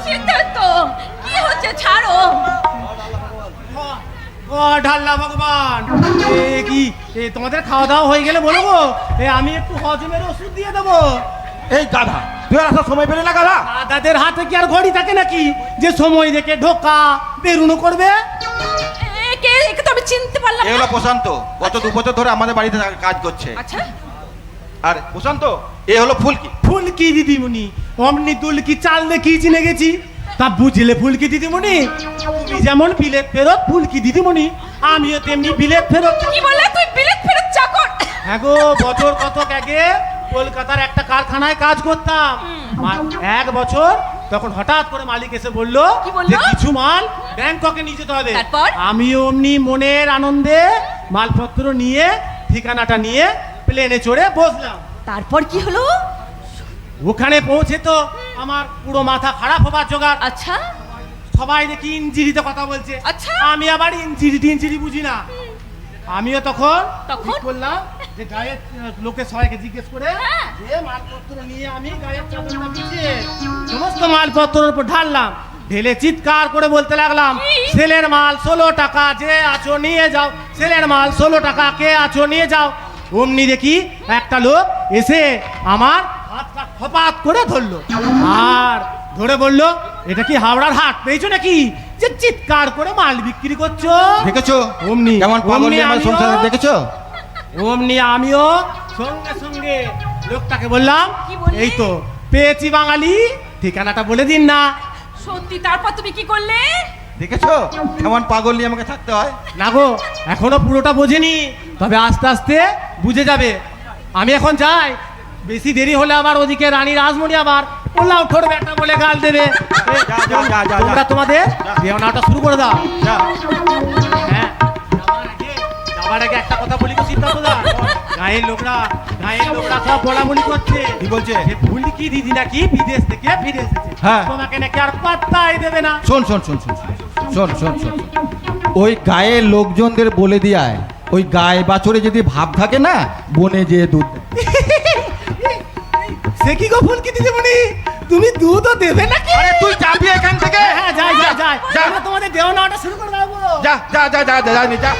সিদ্ধার্থ কি হচ্ছে ছাড়ো। ও ঢাল্লা ভগবান, কি তোমাদের খাওয়া দাওয়া হয়ে গেলে বলবো আমি একটু হজমের ওষুধ দিয়ে দেবো। এই গাধা, তুই আর আসার সময় পেলে না গাধা? দাদাদের হাতে কি আর ঘড়ি থাকে নাকি যে সময় দেখে ঢোকা বেরুনো করবে? একে একে তো আমি চিনতে পারলাম এ না। হলো প্রশান্ত, গত 2 বছর ধরে আমাদের বাড়িতে কাজ করছে। আচ্ছা আর প্রশান্ত, এ হলো ফুলকি। ফুলকি দিদিমণি, অমনি দুলকি চাল দেখি চিনে গেছি। তা বুঝলে ফুলকি দিদিমণি, তুমি যেমন বিলেত ফেরত ফুলকি দিদিমণি, আমিও তেমনি বিলেত ফেরত। কি বললে তুই বিলেত ফেরত চাকর? হ্যাঁ গো, বছর কতক আগে কলকাতার একটা কারখানায় কাজ করতাম। 1 বছর, তখন হঠাৎ করে মালিক এসে বললো কি বললো? যে কিছু মাল ব্যাংককে নিয়ে যেতে হবে। তারপর? আমিও অমনি মনের আনন্দে মালপত্র নিয়ে ঠিকানাটা নিয়ে প্লেনে চড়ে বসলাম। তারপর কি হলো? ওখানে পৌঁছে তো আমার পুরো মাথা খারাপ হবার জোগাড়। আচ্ছা সবাই দেখি ইঞ্জিরিতে কথা বলছে। আচ্ছা। আমি আবার ইঞ্জিরি বুঝি না। আমিও তখন তখন? ঠিক করলাম যে গায়ের লোকে সবাইকে জিজ্ঞেস করে হ্যাঁ। যে মালপত্র নিয়ে আমি গায়ের চাদরটা বিছিয়ে সমস্ত মালপত্রের উপর ঢাললাম। ঢেলে চিৎকার করে বলতে লাগলাম, কি? সেলের মাল 16 টাকা, যে আছো নিয়ে যাও। সেলের মাল 16 টাকা, কে আছো নিয়ে যাও। অমনি দেখি একটা লোক এসে আমার হাতটা খপাত করে ধরলো, আর ধরে বললো, এটা কি হাওড়ার হাট পেয়েছো নাকি যে চিৎকার করে মাল বিক্রি করছো? দেখেছো অমনি কেমন পাগল অমনি আমার আমিও- সংসারে, দেখেছো? অমনি আমিও সঙ্গে সঙ্গে লোকটাকে বললাম, কি বললি? এই তো পেয়েছি বাঙালি, ঠিকানাটা বলে দিন না। সত্যি? তারপর তুমি কি করলে? দেখেছো কেমন পাগল নিয়ে আমাকে থাকতে হয়? না গো, এখনো পুরোটা বোঝেনি, তবে আস্তে আস্তে বুঝে যাবে। আমি এখন যাই, বেশি দেরি হলে আবার ওদিকে রানী রাজমণি আবার ওলাও ঠোরবে একটা বলে গাল দেবে। যা, যা, যা, যা, তোমরা যা। তোমাদের দেওনাটা শুরু করে দাও। যা। হ্যাঁ, যাবার আগে একটা কথা বলি তো সিদ্ধার্থদা, গায়ের লোকরা সব বলাবলি করছে। কি বলছে? যে ফুলকি দিদি নাকি বিদেশ থেকে ফিরে এসেছে, হ্যাঁ। তোমাকে নাকি আর পাত্তাই দেবে না। শোন শোন শোন শোন শোন শোন শোন, ওই গায়ের লোকজনদের বলে দিয়ায়, ওই গায়ে বাছরে যদি ভাব থাকে না, বনে যেয়ে দুধ দেয়। সে কি গো ফুলকি দিদিমণি, তুমি দুধও দেবে নাকি? আরে তুই যাবি এখান থেকে? হ্যাঁ, যাই। যা। তোমাদের দেওনাটা শুরু করে দাও। যা যা যা যা যা যা